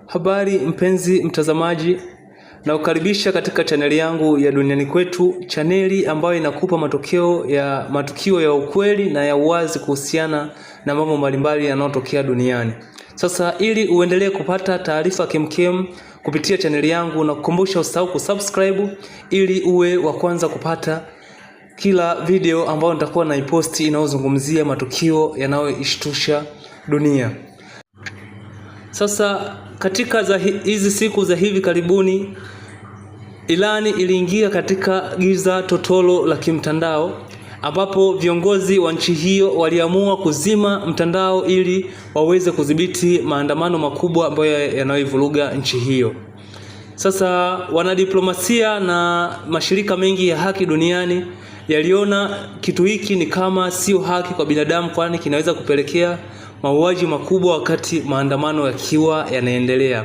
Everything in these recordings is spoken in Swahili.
Habari mpenzi mtazamaji, na ukaribisha katika chaneli yangu ya Duniani Kwetu, chaneli ambayo inakupa matukio ya ukweli na ya uwazi kuhusiana na mambo mbalimbali yanayotokea duniani. Sasa ili uendelee kupata taarifa kemkem kupitia chaneli yangu, na kukumbusha usahau kusubscribe ili uwe wa kwanza kupata kila video ambayo nitakuwa naiposti inayozungumzia matukio yanayoishtusha dunia. Sasa katika hizi siku za hivi karibuni, Irani iliingia katika giza totolo la kimtandao, ambapo viongozi wa nchi hiyo waliamua kuzima mtandao ili waweze kudhibiti maandamano makubwa ambayo yanayoivuruga nchi hiyo. Sasa wanadiplomasia na mashirika mengi ya haki duniani yaliona kitu hiki ni kama sio haki kwa binadamu, kwani kinaweza kupelekea mauaji makubwa wakati maandamano yakiwa yanaendelea,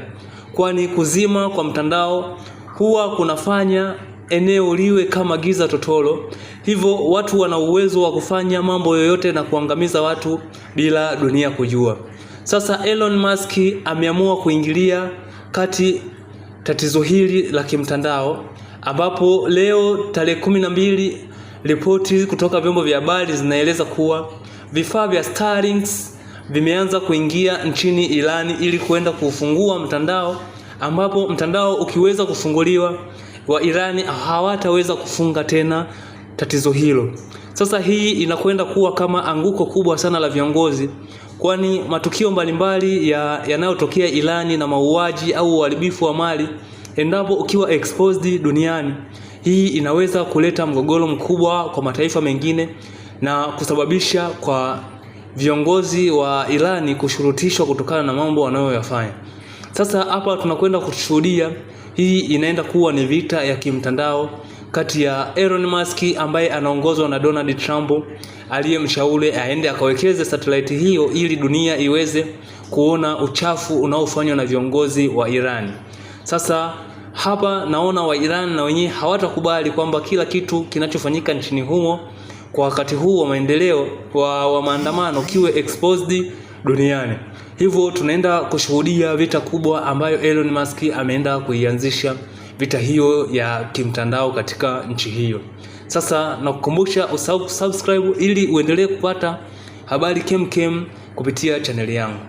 kwani kuzima kwa mtandao huwa kunafanya eneo liwe kama giza totolo. Hivyo watu wana uwezo wa kufanya mambo yoyote na kuangamiza watu bila dunia kujua. Sasa Elon Musk ameamua kuingilia kati tatizo hili la kimtandao, ambapo leo tarehe 12 ripoti kutoka vyombo vya habari zinaeleza kuwa vifaa vya Starlink vimeanza kuingia nchini Irani ili kwenda kufungua mtandao, ambapo mtandao ukiweza kufunguliwa wa Irani hawataweza kufunga tena tatizo hilo. Sasa hii inakwenda kuwa kama anguko kubwa sana la viongozi, kwani matukio mbalimbali yanayotokea Irani na mauaji au uharibifu wa mali, endapo ukiwa exposed duniani, hii inaweza kuleta mgogoro mkubwa kwa mataifa mengine na kusababisha kwa viongozi wa Irani kushurutishwa kutokana na mambo wanayoyafanya. Sasa hapa tunakwenda kushuhudia, hii inaenda kuwa ni vita ya kimtandao kati ya Elon Musk ambaye anaongozwa na Donald Trump, aliyemshauri aende akawekeze satellite hiyo ili dunia iweze kuona uchafu unaofanywa na viongozi wa Irani. Sasa hapa naona wa Irani na wenyewe hawatakubali kwamba kila kitu kinachofanyika nchini humo kwa wakati huu wa maendeleo wa maandamano kiwe exposed duniani. Hivyo tunaenda kushuhudia vita kubwa ambayo Elon Musk ameenda kuianzisha, vita hiyo ya kimtandao katika nchi hiyo. Sasa nakukumbusha usahau kusubscribe ili uendelee kupata habari kemkem kupitia chaneli yangu.